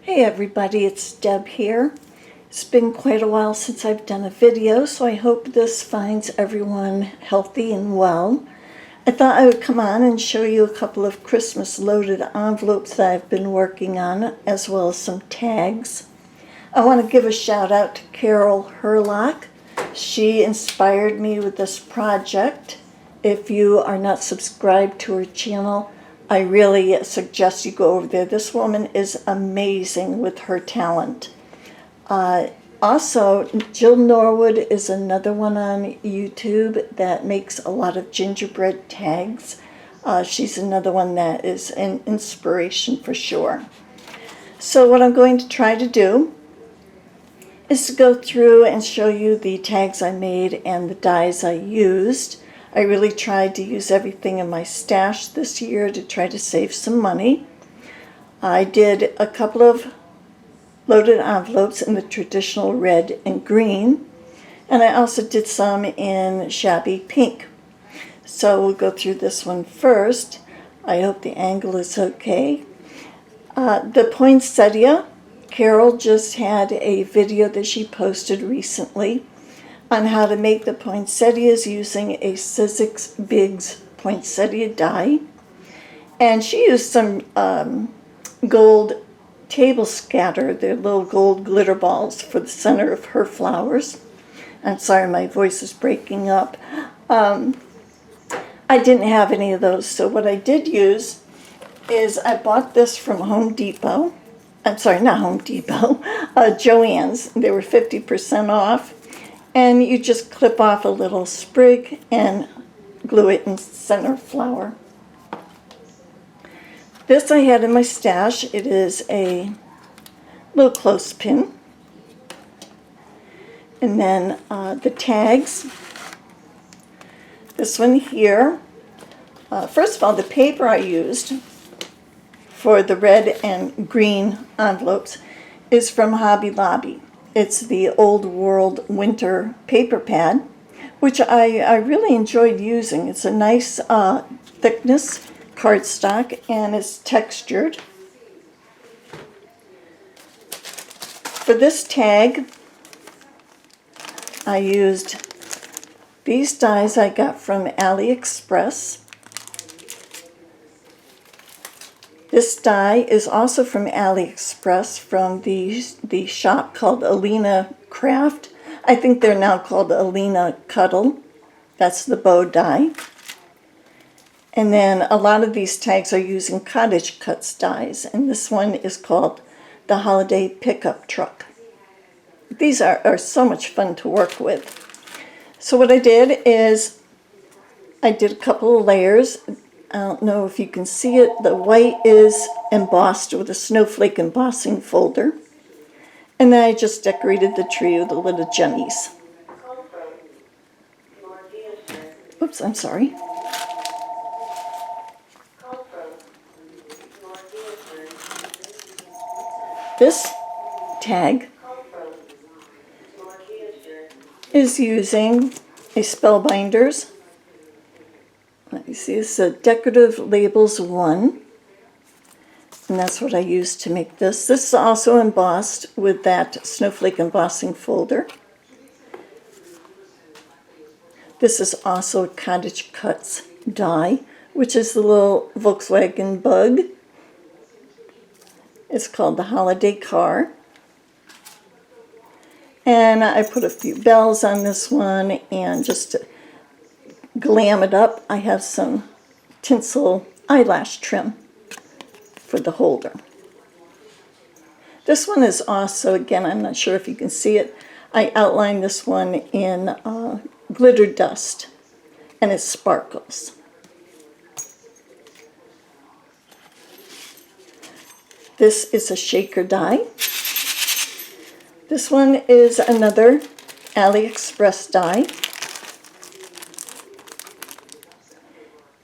Hey everybody, it's Deb here. It's been quite a while since I've done a video, so I hope this finds everyone healthy and well. I thought I would come on and show you a couple of Christmas loaded envelopes that I've been working on, as well as some tags. I want to give a shout out to Carol Hurlock. She inspired me with this project. If you are not subscribed to her channel, I really suggest you go over there. This woman is amazing with her talent. Also, Jill Norwood is another one on YouTube that makes a lot of gingerbread tags. She's another one that is an inspiration for sure. So what I'm going to try to do is to go through and show you the tags I made and the dies I used. I really tried to use everything in my stash this year to try to save some money. I did a couple of loaded envelopes in the traditional red and green, and I also did some in shabby pink. So we'll go through this one first. I hope the angle is okay. The poinsettia, Carol just had a video that she posted recently on how to make the poinsettias using a Sizzix Biggs poinsettia die. And she used some gold table scatter, they're little gold glitter balls, for the center of her flowers. I'm sorry, my voice is breaking up. I didn't have any of those, so what I did use is I bought this from Home Depot. I'm sorry, not Home Depot, Joann's. They were 50% off. And you just clip off a little sprig and glue it in center flower. This I had in my stash. It is a little clothespin. And then the tags. This one here. First of all, the paper I used for the red and green envelopes is from Hobby Lobby. It's the Old World Winter paper pad, which I really enjoyed using. It's a nice thickness cardstock and it's textured. For this tag, I used these dies I got from AliExpress. This die is also from AliExpress from the shop called Alina Craft. I think they're now called Alina Cuddle. That's the bow die. And then a lot of these tags are using Cottage Cuts dies, and this one is called the Holiday Pickup Truck. These are so much fun to work with. So what I did is I did a couple of layers. I don't know if you can see it. The white is embossed with a snowflake embossing folder. And then I just decorated the tree with the little jemmies. Oops, I'm sorry. This tag is using a Spellbinders. Let me see, this is a Decorative Labels 1, and that's what I used to make this. This is also embossed with that snowflake embossing folder. This is also a Cottage Cuts die, which is the little Volkswagen bug. It's called the Holiday Car. And I put a few bells on this one, and just to glam it up, I have some tinsel eyelash trim for the holder. This one is also, again, I'm not sure if you can see it, I outlined this one in glitter dust, and it sparkles. This is a shaker die. This one is another AliExpress die.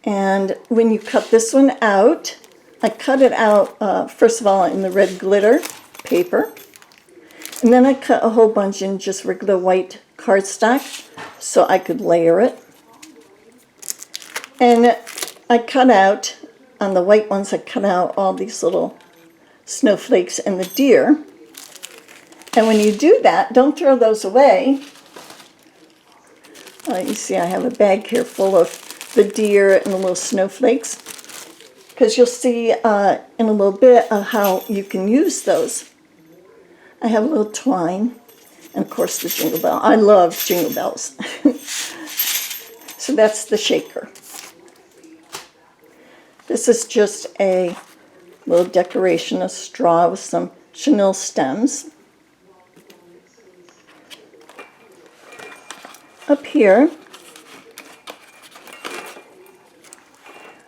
And when you cut this one out, I cut it out, first of all, in the red glitter paper. And then I cut a whole bunch in just regular white cardstock so I could layer it. And I cut out, on the white ones, I cut out all these little snowflakes and the deer. And when you do that, don't throw those away. You see I have a bag here full of the deer and the little snowflakes, because you'll see in a little bit how you can use those. I have a little twine, and of course the jingle bell. I love jingle bells. So that's the shaker. This is just a little decoration of straw with some chenille stems. Up here,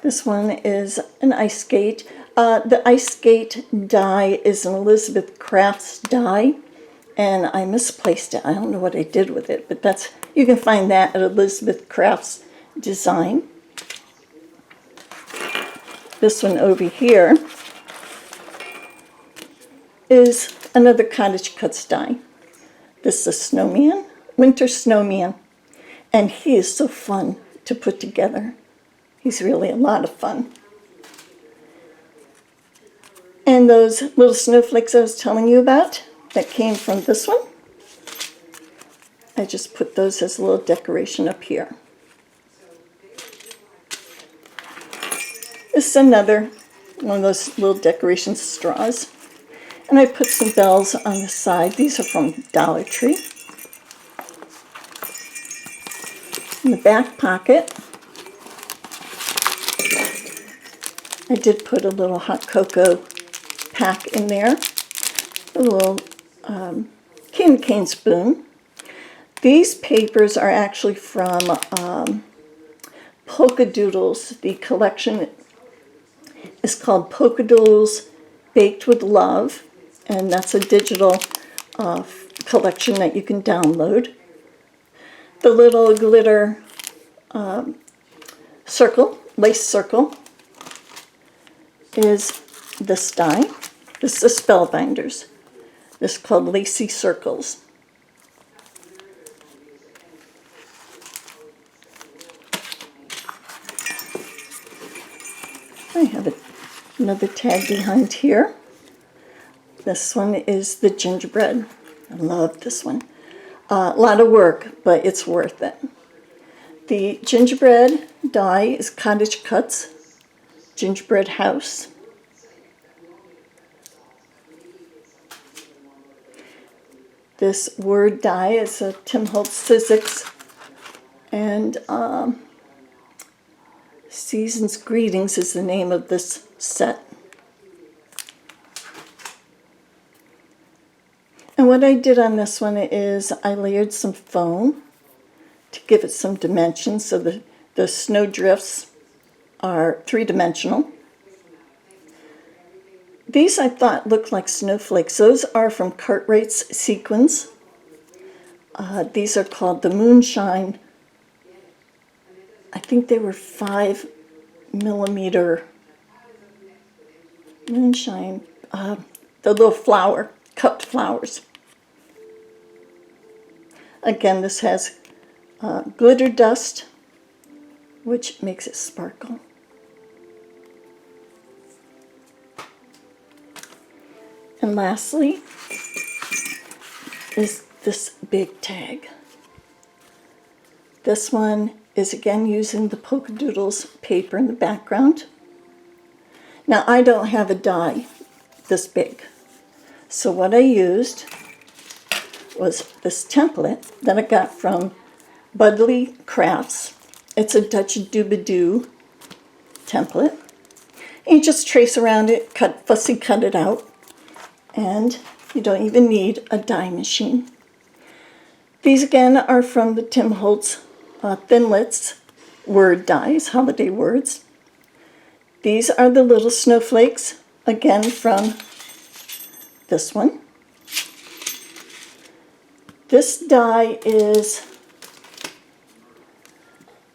this one is an ice skate. The ice skate die is an Elizabeth Crafts die, and I misplaced it. I don't know what I did with it, but you can find that at Elizabeth Crafts Design. This one over here is another Cottage Cuts die. This is a snowman, winter snowman, and he is so fun to put together. He's really a lot of fun. And those little snowflakes I was telling you about that came from this one, I just put those as a little decoration up here. This is another one of those little decoration straws. And I put some bells on the side. These are from Dollar Tree. In the back pocket, I did put a little hot cocoa pack in there, a little candy cane spoon. These papers are actually from Polka Doodles. The collection is called Polka Doodles Baked with Love, and that's a digital collection that you can download. The little glitter circle, lace circle, is this die. This is Spellbinders. This is called Lacy Circles. I have another tag behind here. This one is the gingerbread. I love this one. A lot of work, but it's worth it. The gingerbread die is Cottage Cuts Gingerbread House. This word die is a Tim Holtz Sizzix, and Season's Greetings is the name of this set. And what I did on this one is I layered some foam to give it some dimension, so the snow drifts are three-dimensional. These I thought looked like snowflakes. Those are from Cartwright's Sequins. These are called the Moonshine. I think they were 5 millimeter Moonshine. The little flower, cupped flowers. Again, this has glitter dust, which makes it sparkle. And lastly is this big tag. This one is again using the Polka Doodles paper in the background. Now I don't have a die this big, so what I used was this template that I got from Budley Crafts. It's a Dutch doobadoo template. And you just trace around it, fussy cut it out, and you don't even need a die machine. These again are from the Tim Holtz Thinlits word dies, holiday words. These are the little snowflakes, again from this one. This die is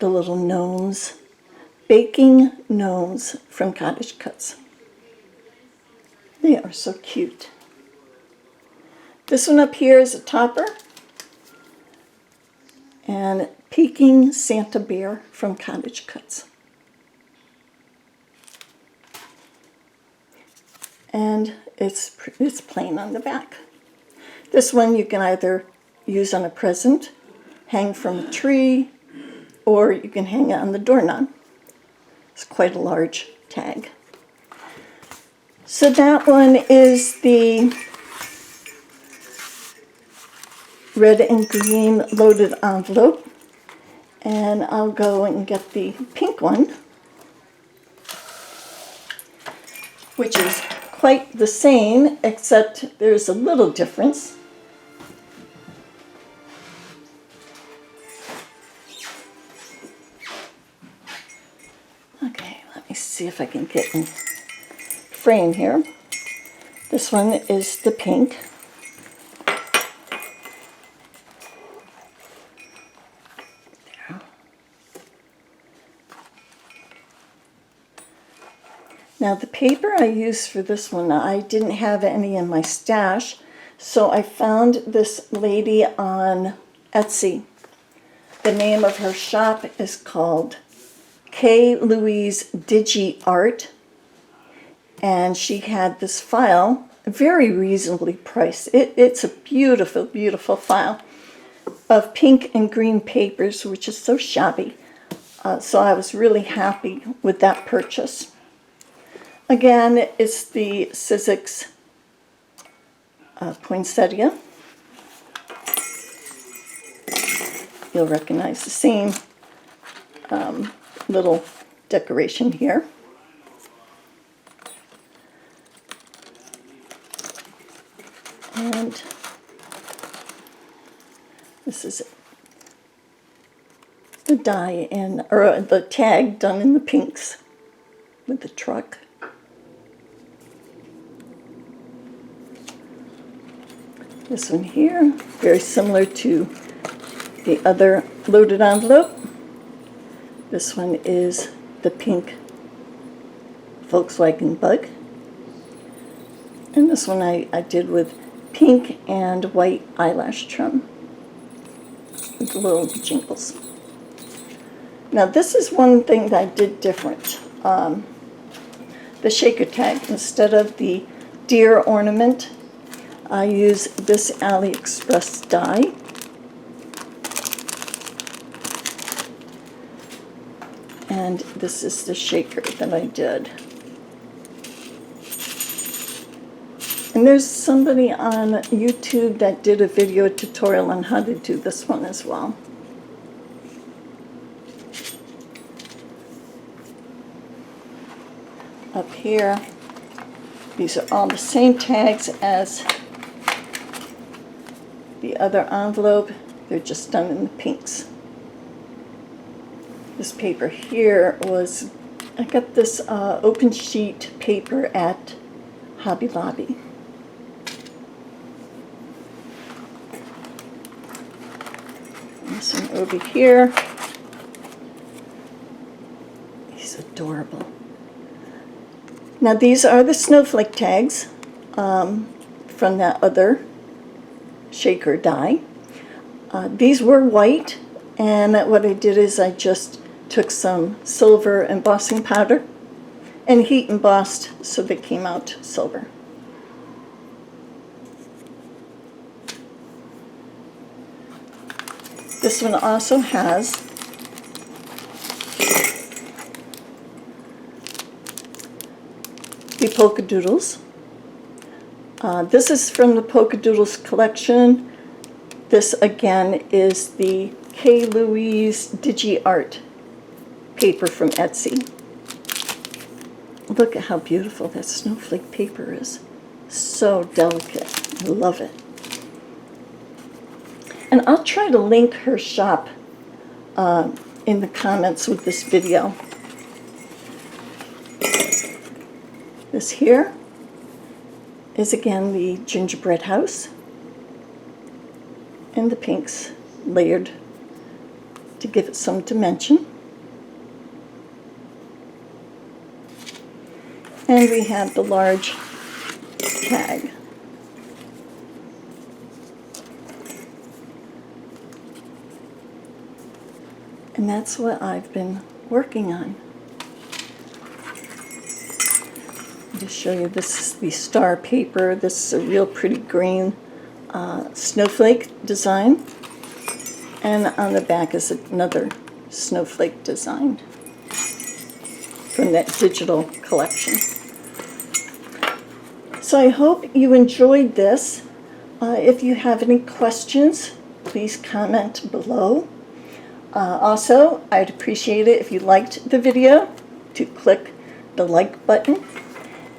the little gnomes, baking gnomes from Cottage Cuts. They are so cute. This one up here is a topper, and Peking Santa Bear from Cottage Cuts. And it's plain on the back. This one you can either use on a present, hang from a tree, or you can hang it on the doorknob. It's quite a large tag. So that one is the red and green loaded envelope. And I'll go and get the pink one, which is quite the same, except there's a little difference. Okay, let me see if I can get in frame here. This one is the pink. There. Now the paper I used for this one, I didn't have any in my stash, so I found this lady on Etsy. The name of her shop is called K. Louise Digi Art, and she had this file, very reasonably priced. It's a beautiful, beautiful file of pink and green papers, which is so shabby. So I was really happy with that purchase. Again, it's the Sizzix poinsettia. You'll recognize the same little decoration here. And this is the die or the tag done in the pinks with the truck. This one here, very similar to the other loaded envelope. This one is the pink Volkswagen Bug. And this one I did with pink and white eyelash trim with the little jingles. Now this is one thing that I did different. The shaker tag, instead of the deer ornament, I use this AliExpress die. And this is the shaker that I did. And there's somebody on YouTube that did a video tutorial on how to do this one as well. Up here, these are all the same tags as the other envelope. They're just done in the pinks. This paper here was, I got this open sheet paper at Hobby Lobby. This one over here. He's adorable. Now these are the snowflake tags from that other shaker die. These were white, and what I did is I just took some silver embossing powder and heat embossed so they came out silver. This one also has the polka doodles. This is from the polka doodles collection. This again is the K. Louise Digi Art paper from Etsy. Look at how beautiful that snowflake paper is. So delicate. I love it. And I'll try to link her shop in the comments with this video. This here is again the gingerbread house, and the pinks layered to give it some dimension. And we have the large tag. And that's what I've been working on. to show you. This is the star paper. This is a real pretty green snowflake design. And on the back is another snowflake design from that digital collection. So I hope you enjoyed this. If you have any questions, please comment below. Also, I'd appreciate it if you liked the video to click the like button.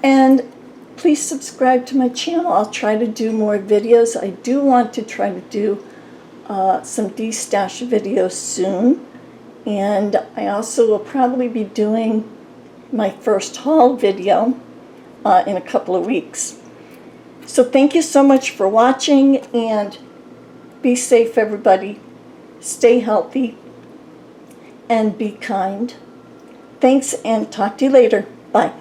And please subscribe to my channel. I'll try to do more videos. I do want to try to do some de-stash videos soon. And I also will probably be doing my first haul video in a couple of weeks. So thank you so much for watching, and be safe, everybody. Stay healthy and be kind. Thanks, and talk to you later. Bye.